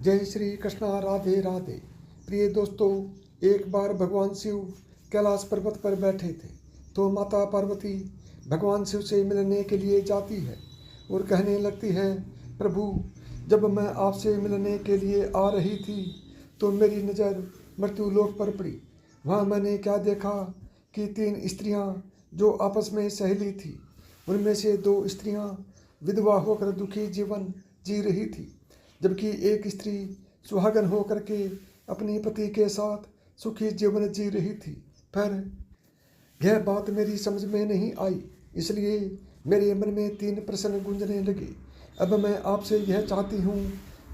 जय श्री कृष्णा, राधे राधे। प्रिय दोस्तों, एक बार भगवान शिव कैलाश पर्वत पर बैठे थे तो माता पार्वती भगवान शिव से मिलने के लिए जाती है और कहने लगती है, प्रभु, जब मैं आपसे मिलने के लिए आ रही थी तो मेरी नज़र मृत्युलोक पर पड़ी। वहाँ मैंने क्या देखा कि 3 स्त्रियाँ जो आपस में सहेली थी, उनमें से 2 स्त्रियाँ विधवा होकर दुखी जीवन जी रही थी, जबकि एक स्त्री सुहागन होकर के अपने पति के साथ सुखी जीवन जी रही थी। पर यह बात मेरी समझ में नहीं आई, इसलिए मेरे मन में 3 प्रश्न गूंजने लगे। अब मैं आपसे यह चाहती हूँ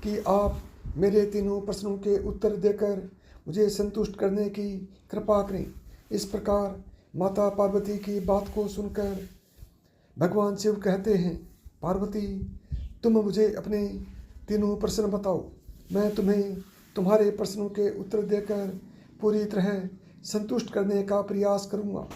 कि आप मेरे तीनों प्रश्नों के उत्तर देकर मुझे संतुष्ट करने की कृपा करें। इस प्रकार माता पार्वती की बात को सुनकर भगवान शिव कहते हैं, पार्वती, तुम मुझे अपने तीनों प्रश्न बताओ। मैं तुम्हें तुम्हारे प्रश्नों के उत्तर देकर पूरी तरह संतुष्ट करने का प्रयास करूँगा।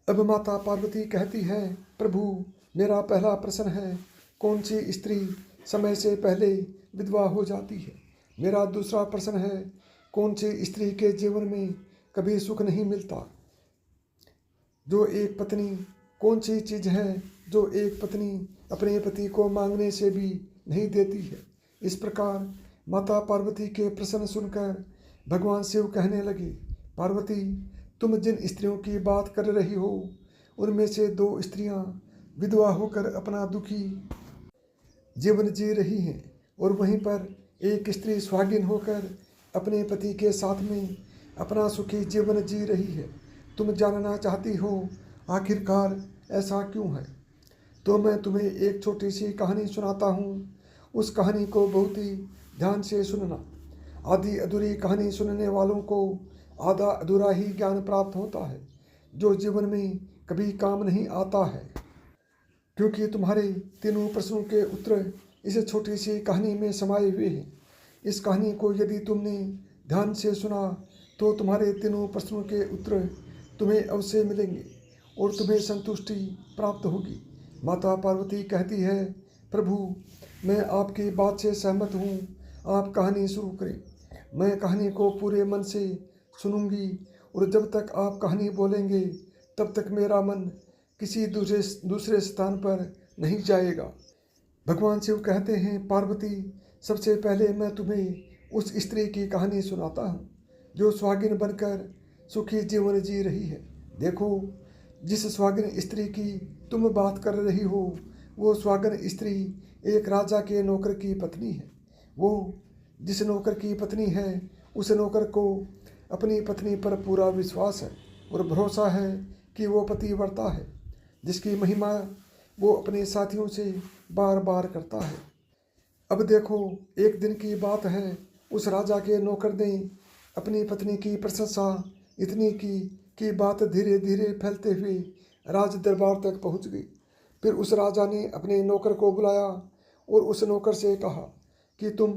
अब माता पार्वती कहती है, प्रभु, मेरा पहला प्रश्न है, कौन सी स्त्री समय से पहले विधवा हो जाती है? मेरा दूसरा प्रश्न है, कौन सी स्त्री के जीवन में कभी सुख नहीं मिलता? जो एक पत्नी कौन सी चीज़ है जो एक पत्नी अपने पति को मांगने से भी नहीं देती है? इस प्रकार माता पार्वती के प्रश्न सुनकर भगवान शिव कहने लगे, पार्वती, तुम जिन स्त्रियों की बात कर रही हो उनमें से 2 स्त्रियां विधवा होकर अपना दुखी जीवन जी रही हैं और वहीं पर एक स्त्री सुहागिन होकर अपने पति के साथ में अपना सुखी जीवन जी रही है। तुम जानना चाहती हो आखिरकार ऐसा क्यों है? तो मैं तुम्हें एक छोटी सी कहानी सुनाता हूँ। उस कहानी को बहुत ही ध्यान से सुनना। आधी अधूरी कहानी सुनने वालों को आधा अधूरा ही ज्ञान प्राप्त होता है, जो जीवन में कभी काम नहीं आता है। क्योंकि तुम्हारे तीनों प्रश्नों के उत्तर इस छोटी सी कहानी में समाये हुए हैं। इस कहानी को यदि तुमने ध्यान से सुना तो तुम्हारे तीनों प्रश्नों के उत्तर तुम्हें अवश्य मिलेंगे और तुम्हें संतुष्टि प्राप्त होगी। माता पार्वती कहती है, प्रभु, मैं आपकी बात से सहमत हूँ, आप कहानी शुरू करें। मैं कहानी को पूरे मन से सुनूंगी और जब तक आप कहानी बोलेंगे तब तक मेरा मन किसी दूसरे स्थान पर नहीं जाएगा। भगवान शिव कहते हैं, पार्वती, सबसे पहले मैं तुम्हें उस स्त्री की कहानी सुनाता हूँ जो सुहागिन बनकर सुखी जीवन जी रही है। देखो, जिस सुहागिन स्त्री की तुम बात कर रही हो वो सुहागिन स्त्री एक राजा के नौकर की पत्नी है। वो जिस नौकर की पत्नी है उस नौकर को अपनी पत्नी पर पूरा विश्वास है और भरोसा है कि वो पतिव्रता है, जिसकी महिमा वो अपने साथियों से बार बार करता है। अब देखो, एक दिन की बात है, उस राजा के नौकर ने अपनी पत्नी की प्रशंसा इतनी की कि बात धीरे धीरे फैलते हुए राज दरबार तक पहुंच गई। फिर उस राजा ने अपने नौकर को बुलाया और उस नौकर से कहा कि तुम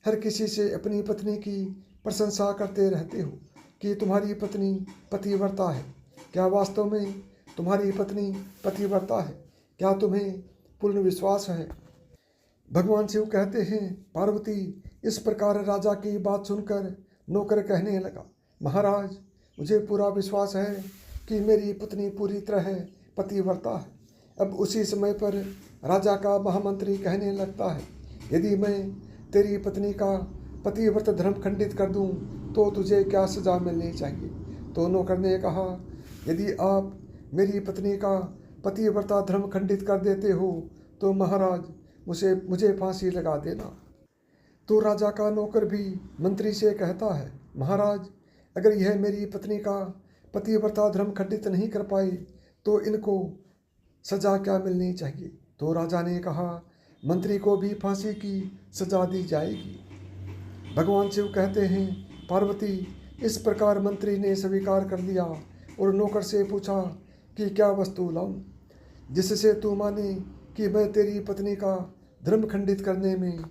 हर किसी से अपनी पत्नी की प्रशंसा करते रहते हो कि तुम्हारी पत्नी पतिव्रता है। क्या वास्तव में तुम्हारी पत्नी पतिव्रता है? क्या तुम्हें पूर्ण विश्वास है? भगवान शिव कहते हैं, पार्वती, इस प्रकार राजा की बात सुनकर नौकर कहने लगा, महाराज, मुझे पूरा विश्वास है कि मेरी पत्नी पूरी तरह पतिव्रता है। अब उसी समय पर राजा का महामंत्री कहने लगता है, यदि मैं तेरी पत्नी का पतिव्रत धर्म खंडित कर दूं तो तुझे क्या सजा मिलनी चाहिए? तो नौकर ने कहा, यदि आप मेरी पत्नी का पतिव्रता धर्म खंडित कर देते हो तो महाराज मुझे फांसी लगा देना। तो राजा का नौकर भी मंत्री से कहता है, महाराज, अगर यह मेरी पत्नी का पतिव्रता धर्म खंडित नहीं कर पाए तो इनको सजा क्या मिलनी चाहिए? तो राजा ने कहा, मंत्री को भी फांसी की सजा दी जाएगी। भगवान शिव कहते हैं, पार्वती, इस प्रकार मंत्री ने स्वीकार कर लिया और नौकर से पूछा कि क्या वस्तु लाऊं जिससे तू माने कि मैं तेरी पत्नी का धर्म खंडित करने में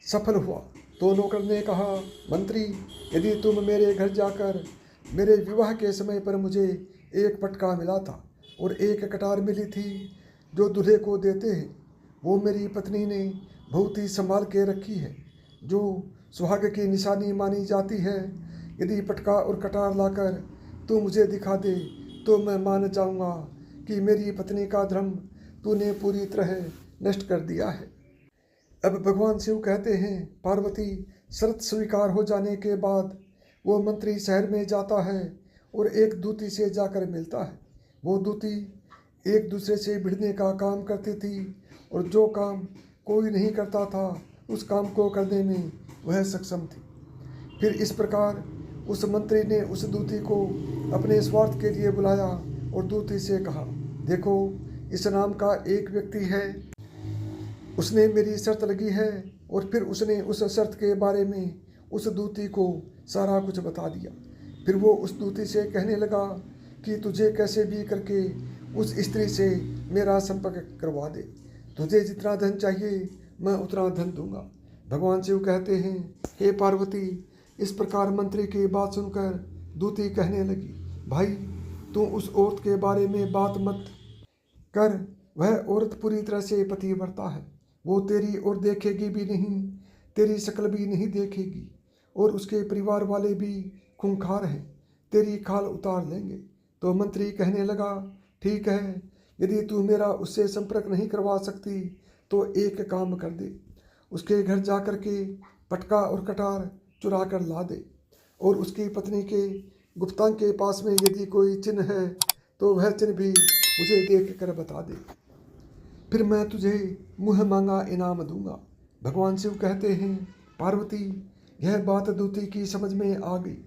सफल हुआ। तो नौकर ने कहा, मंत्री, यदि तुम मेरे घर जाकर मेरे विवाह के समय पर मुझे एक पटका मिला था और एक कटार मिली थी जो दूल्हे को देते हैं, वो मेरी पत्नी ने बहुत ही संभाल के रखी है। जो सुहाग की निशानी मानी जाती है, यदि पटका और कटार लाकर तू मुझे दिखा दे तो मैं मान जाऊंगा कि मेरी पत्नी का धर्म तूने पूरी तरह नष्ट कर दिया है। अब भगवान शिव कहते हैं, पार्वती, शर्त स्वीकार हो जाने के बाद वो मंत्री शहर में जाता है और एक दूती से जाकर मिलता है। वो दूती एक दूसरे से भिड़ने का काम करती थी और जो काम कोई नहीं करता था उस काम को करने में वह सक्षम थी। फिर इस प्रकार उस मंत्री ने उस दूती को अपने स्वार्थ के लिए बुलाया और दूती से कहा, देखो, इस नाम का एक व्यक्ति है, उसने मेरी शर्त लगी है। और फिर उसने उस शर्त के बारे में उस दूती को सारा कुछ बता दिया। फिर वो उस दूती से कहने लगा कि तुझे कैसे भी करके उस स्त्री से मेरा संपर्क करवा दे, तुझे जितना धन चाहिए मैं उतना धन दूंगा। भगवान शिव कहते हैं, हे पार्वती, इस प्रकार मंत्री की बात सुनकर दूती कहने लगी, भाई, तू उस औरत के बारे में बात मत कर, वह औरत पूरी तरह से पतिव्रता है। वो तेरी ओर देखेगी भी नहीं, तेरी शक्ल भी नहीं देखेगी, और उसके परिवार वाले भी खूंखार हैं, तेरी खाल उतार लेंगे। तो मंत्री कहने लगा, ठीक है, यदि तू मेरा उससे संपर्क नहीं करवा सकती तो एक काम कर दे, उसके घर जा कर के पटका और कटार चुरा कर ला दे, और उसकी पत्नी के गुप्तांग के पास में यदि कोई चिन्ह है तो वह चिन्ह भी मुझे देख कर बता दे, फिर मैं तुझे मुँह मांगा इनाम दूंगा। भगवान शिव कहते हैं, पार्वती, यह बात दूती की समझ में आ गई।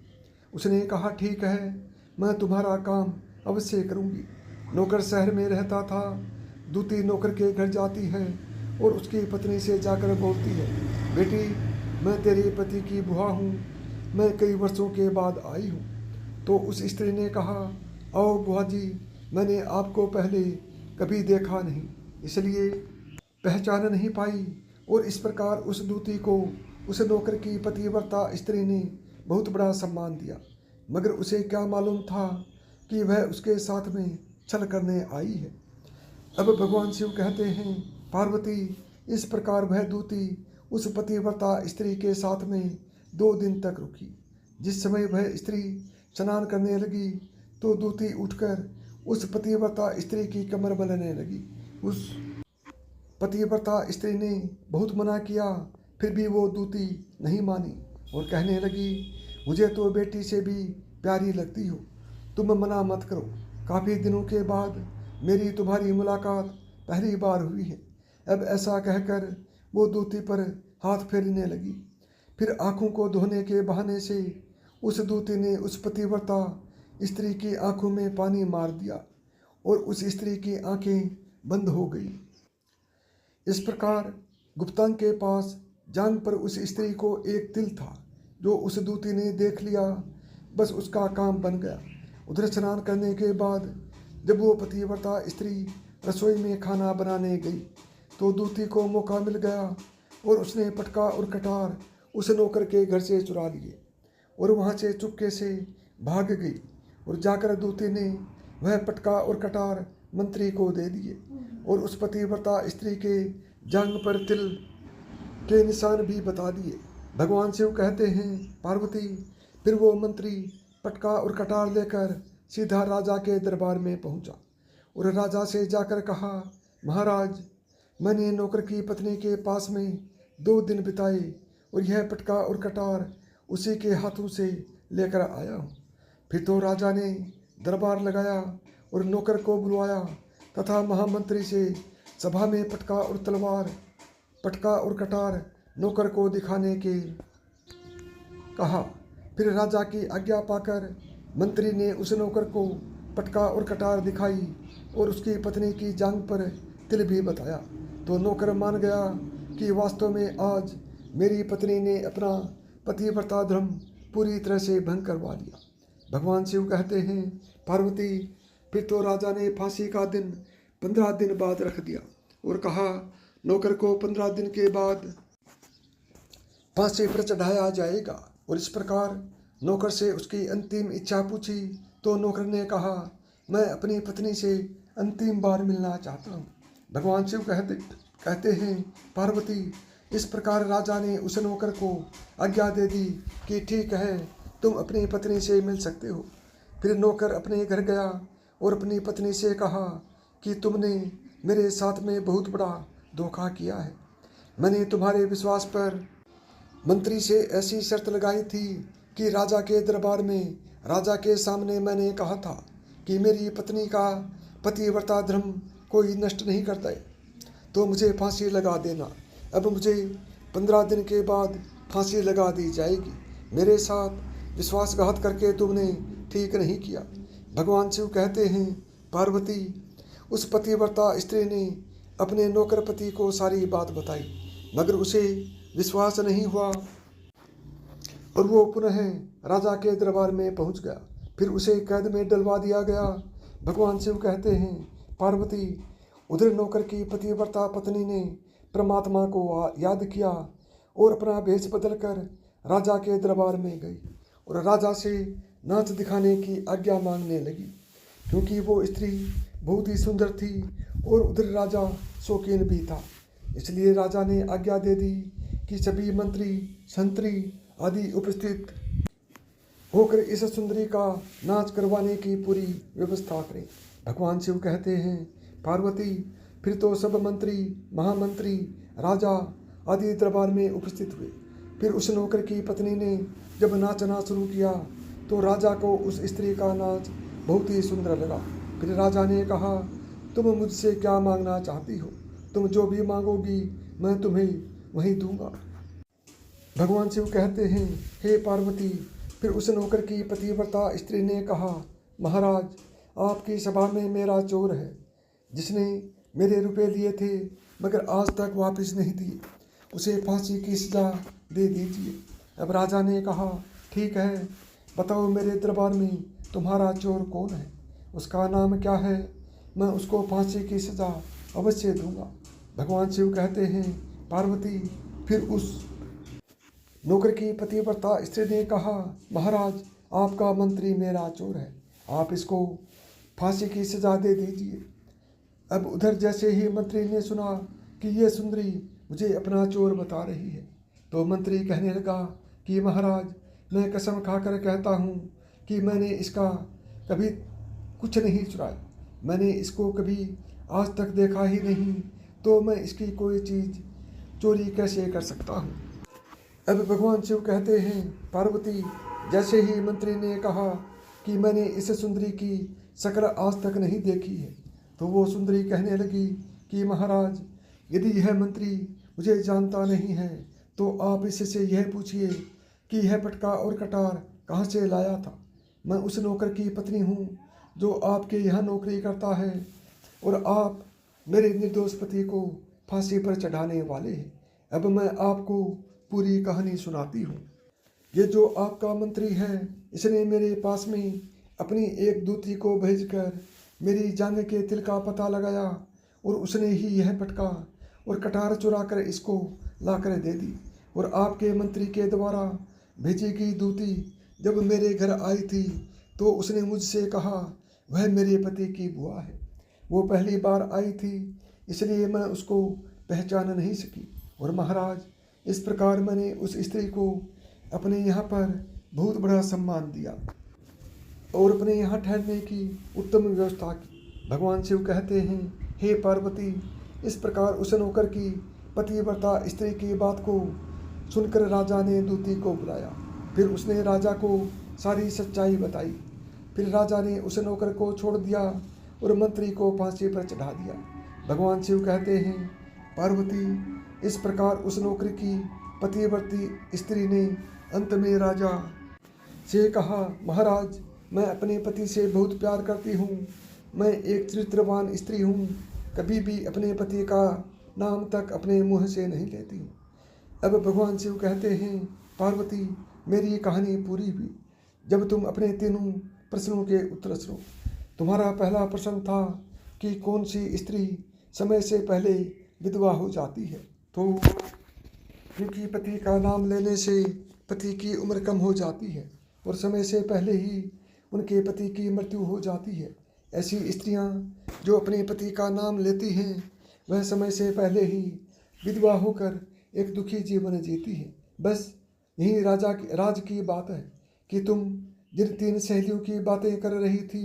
उसने कहा, ठीक है, मैं तुम्हारा काम अवश्य करूंगी। नौकर शहर में रहता था। दूती नौकर के घर जाती है और उसकी पत्नी से जाकर बोलती है, बेटी, मैं तेरे पति की बुआ हूँ, मैं कई वर्षों के बाद आई हूँ। तो उस स्त्री ने कहा, आओ बुआ जी, मैंने आपको पहले कभी देखा नहीं, इसलिए पहचान नहीं पाई। और इस प्रकार उस दूती को उस नौकर की पतिव्रता स्त्री ने बहुत बड़ा सम्मान दिया, मगर उसे क्या मालूम था कि वह उसके साथ में छल करने आई है। अब भगवान शिव कहते हैं, पार्वती, इस प्रकार वह दूती उस पतिव्रता स्त्री के साथ में 2 दिन तक रुकी। जिस समय वह स्त्री स्नान करने लगी तो दूती उठकर उस पतिव्रता स्त्री की कमर मलने लगी। उस पतिव्रता स्त्री ने बहुत मना किया, फिर भी वो दूती नहीं मानी और कहने लगी, मुझे तो बेटी से भी प्यारी लगती हो, तुम मना मत करो। काफ़ी दिनों के बाद मेरी तुम्हारी मुलाकात पहली बार हुई है। अब ऐसा कहकर वो दूती पर हाथ फेरने लगी। फिर आँखों को धोने के बहाने से उस दूती ने उस पतिव्रता स्त्री की आँखों में पानी मार दिया और उस स्त्री की आँखें बंद हो गई। इस प्रकार गुप्तांग के पास जांग पर उस स्त्री को एक तिल था, जो उस दूती ने देख लिया, बस उसका काम बन गया। उधर स्नान करने के बाद जब वो पतिव्रता स्त्री रसोई में खाना बनाने गई तो दूती को मौका मिल गया और उसने पटका और कटार उस नौकर के घर से चुरा लिए और वहाँ से चुपके से भाग गई। और जाकर दूती ने वह पटका और कटार मंत्री को दे दिए और उस पतिव्रता स्त्री के जांघ पर तिल के निशान भी बता दिए। भगवान शिव कहते हैं, पार्वती, फिर वो मंत्री पटका और कटार लेकर सीधा राजा के दरबार में पहुंचा और राजा से जाकर कहा, महाराज, मैंने नौकर की पत्नी के पास में 2 दिन बिताए और यह पटका और कटार उसी के हाथों से लेकर आया हूँ। फिर तो राजा ने दरबार लगाया और नौकर को बुलवाया तथा महामंत्री से सभा में पटका और कटार नौकर को दिखाने के कहा। फिर राजा की आज्ञा पाकर मंत्री ने उस नौकर को पटका और कटार दिखाई और उसकी पत्नी की जांघ पर तिल भी बताया। तो नौकर मान गया कि वास्तव में आज मेरी पत्नी ने अपना पतिव्रता धर्म पूरी तरह से भंग करवा लिया। भगवान शिव कहते हैं, पार्वती, फिर तो राजा ने फांसी का दिन 15 दिन बाद रख दिया और कहा, नौकर को 15 दिन के बाद फांसी पर चढ़ाया जाएगा। और इस प्रकार नौकर से उसकी अंतिम इच्छा पूछी तो नौकर ने कहा, मैं अपनी पत्नी से अंतिम बार मिलना चाहता हूँ। भगवान शिव कहते हैं, पार्वती, इस प्रकार राजा ने उस नौकर को आज्ञा दे दी कि ठीक है, तुम अपनी पत्नी से मिल सकते हो। फिर नौकर अपने घर गया और अपनी पत्नी से कहा कि तुमने मेरे साथ में बहुत बड़ा धोखा किया है। मैंने तुम्हारे विश्वास पर मंत्री से ऐसी शर्त लगाई थी कि राजा के दरबार में राजा के सामने मैंने कहा था कि मेरी पत्नी का पतिव्रता धर्म कोई नष्ट नहीं करता है, तो मुझे फांसी लगा देना। अब मुझे 15 दिन के बाद फांसी लगा दी जाएगी। मेरे साथ विश्वासघात करके तुमने ठीक नहीं किया। भगवान शिव कहते हैं, पार्वती, उस पतिव्रता स्त्री ने अपने नौकर पति को सारी बात बताई, मगर उसे विश्वास नहीं हुआ और वो पुनः राजा के दरबार में पहुंच गया। फिर उसे कैद में डलवा दिया गया। भगवान शिव कहते हैं, पार्वती, उधर नौकर की पतिव्रता पत्नी ने परमात्मा को याद किया और अपना भेष बदलकर राजा के दरबार में गई और राजा से नाच दिखाने की आज्ञा मांगने लगी, क्योंकि वो स्त्री बहुत ही सुंदर थी और उधर राजा शौकीन भी था। इसलिए राजा ने आज्ञा दे दी कि सभी मंत्री, संतरी आदि उपस्थित होकर इस सुंदरी का नाच करवाने की पूरी व्यवस्था करें। भगवान शिव कहते हैं, पार्वती, फिर तो सब मंत्री, महामंत्री, राजा आदि दरबार में उपस्थित हुए। फिर उस नौकर की पत्नी ने जब नाचना शुरू किया तो राजा को उस स्त्री का नाच बहुत ही सुंदर लगा। फिर राजा ने कहा, तुम मुझसे क्या मांगना चाहती हो? तुम जो भी मांगोगी मैं तुम्हें वही दूंगा। भगवान शिव कहते हैं, हे पार्वती, फिर उस नौकर की पतिव्रता स्त्री ने कहा, महाराज, आपकी सभा में मेरा चोर है जिसने मेरे रुपए लिए थे मगर आज तक वापस नहीं दिए, उसे फांसी की सजा दे दीजिए। अब राजा ने कहा, ठीक है, बताओ मेरे दरबार में तुम्हारा चोर कौन है, उसका नाम क्या है, मैं उसको फांसी की सजा अवश्य दूंगा। भगवान शिव कहते हैं, पार्वती, फिर उस नौकर की पतिव्रता स्त्री ने कहा, महाराज, आपका मंत्री मेरा चोर है, आप इसको फांसी की सजा दे दीजिए। अब उधर जैसे ही मंत्री ने सुना कि ये सुंदरी मुझे अपना चोर बता रही है, तो मंत्री कहने लगा कि महाराज, मैं कसम खाकर कहता हूँ कि मैंने इसका कभी कुछ नहीं चुराया, मैंने इसको कभी आज तक देखा ही नहीं, तो मैं इसकी कोई चीज़ चोरी कैसे कर सकता हूँ। अब भगवान शिव कहते हैं, पार्वती, जैसे ही मंत्री ने कहा कि मैंने इस सुंदरी की शक्ल आज तक नहीं देखी है, तो वो सुंदरी कहने लगी कि महाराज, यदि यह मंत्री मुझे जानता नहीं है तो आप इससे यह पूछिए कि यह पटका और कटार कहाँ से लाया था। मैं उस नौकर की पत्नी हूँ जो आपके यहाँ नौकरी करता है और आप मेरे निर्दोष पति को फांसी पर चढ़ाने वाले हैं। अब मैं आपको पूरी कहानी सुनाती हूँ। ये जो आपका मंत्री है, इसने मेरे पास में अपनी एक दूती को भेजकर मेरी जांघ के तिल का पता लगाया और उसने ही यह पटका और कटार चुरा कर इसको ला कर दे दी। और आपके मंत्री के द्वारा भेजी गई दूती जब मेरे घर आई थी तो उसने मुझसे कहा वह मेरे पति की बुआ है। वो पहली बार आई थी, इसलिए मैं उसको पहचान नहीं सकी। और महाराज, इस प्रकार मैंने उस स्त्री को अपने यहाँ पर बहुत बड़ा सम्मान दिया और अपने यहाँ ठहरने की उत्तम व्यवस्था की। भगवान शिव कहते हैं, हे पार्वती, इस प्रकार उस नौकर की पतिव्रता स्त्री की बात को सुनकर राजा ने दूती को बुलाया। फिर उसने राजा को सारी सच्चाई बताई। फिर राजा ने उस नौकर को छोड़ दिया और मंत्री को फांसी पर चढ़ा दिया। भगवान शिव कहते हैं, पार्वती, इस प्रकार उस नौकर की पतिव्रती स्त्री ने अंत में राजा से कहा, महाराज, मैं अपने पति से बहुत प्यार करती हूँ, मैं एक चरित्रवान स्त्री हूँ, कभी भी अपने पति का नाम तक अपने मुँह से नहीं लेती हूँ। अब भगवान शिव कहते हैं, पार्वती, मेरी कहानी पूरी हुई जब तुम अपने तीनों प्रश्नों के उत्तर सुनो। तुम्हारा पहला प्रश्न था कि कौन सी स्त्री समय से पहले विधवा हो जाती है, तो क्योंकि पति का नाम लेने से पति की उम्र कम हो जाती है और समय से पहले ही उनके पति की मृत्यु हो जाती है। ऐसी स्त्रियां जो अपने पति का नाम लेती हैं वह समय से पहले ही विधवा होकर एक दुखी जीवन जीती है। बस यही राज की बात है कि तुम जिन 3 सहेलियों की बातें कर रही थी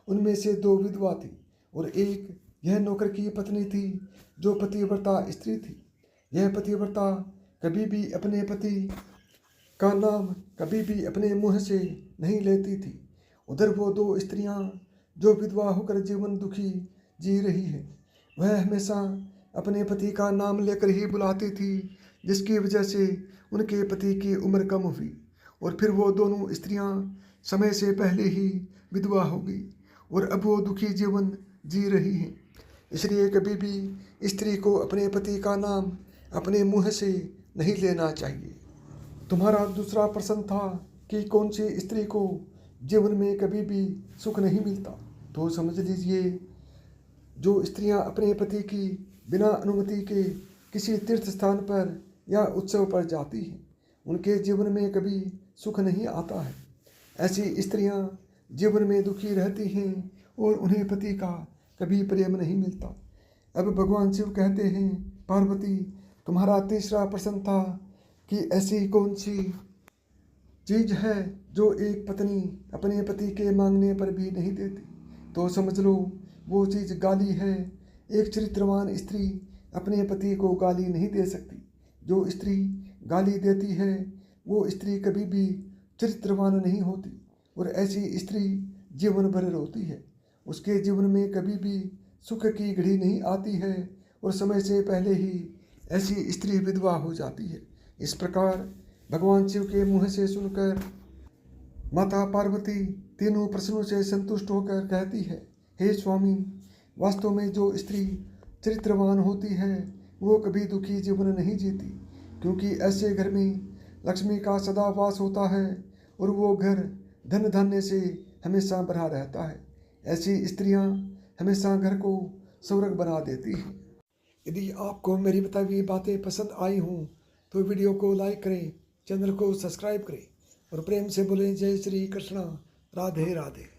उनमें से 2 विधवा थी और एक यह नौकर की पत्नी थी जो पतिव्रता स्त्री थी। यह पतिव्रता कभी भी अपने पति का नाम कभी भी अपने मुंह से नहीं लेती थी। उधर वो 2 स्त्रियां जो विधवा होकर जीवन दुखी जी रही है, वह हमेशा अपने पति का नाम लेकर ही बुलाती थी, जिसकी वजह से उनके पति की उम्र कम हुई और फिर वो दोनों स्त्रियां समय से पहले ही विधवा हो गई और अब वो दुखी जीवन जी रही हैं। इसलिए कभी भी स्त्री को अपने पति का नाम अपने मुंह से नहीं लेना चाहिए। तुम्हारा दूसरा प्रश्न था कि कौन सी स्त्री को जीवन में कभी भी सुख नहीं मिलता। तो समझ लीजिए, जो स्त्रियां अपने पति की बिना अनुमति के किसी तीर्थ स्थान पर या उत्सव पर जाती हैं, उनके जीवन में कभी सुख नहीं आता है। ऐसी स्त्रियां जीवन में दुखी रहती हैं और उन्हें पति का कभी प्रेम नहीं मिलता। अब भगवान शिव कहते हैं, पार्वती, तुम्हारा तीसरा प्रश्न था कि ऐसी कौन सी चीज़ है जो एक पत्नी अपने पति के मांगने पर भी नहीं देती। तो समझ लो, वो चीज़ गाली है। एक चरित्रवान स्त्री अपने पति को गाली नहीं दे सकती। जो स्त्री गाली देती है वो स्त्री कभी भी चरित्रवान नहीं होती और ऐसी स्त्री जीवन भर रोती है। उसके जीवन में कभी भी सुख की घड़ी नहीं आती है और समय से पहले ही ऐसी स्त्री विधवा हो जाती है। इस प्रकार भगवान शिव के मुँह से सुनकर माता पार्वती तीनों प्रश्नों से संतुष्ट होकर कहती है, हे स्वामी, वास्तव में जो स्त्री चरित्रवान होती है वो कभी दुखी जीवन नहीं जीती, क्योंकि ऐसे घर में लक्ष्मी का सदा वास होता है और वो घर धन धान्य से हमेशा भरा रहता है। ऐसी स्त्रियां हमेशा घर को स्वर्ग बना देती हैं। यदि आपको मेरी बताई हुई बातें पसंद आई हों तो वीडियो को लाइक करें, चैनल को सब्सक्राइब करें और प्रेम से बोलें, जय श्री कृष्णा, राधे राधे।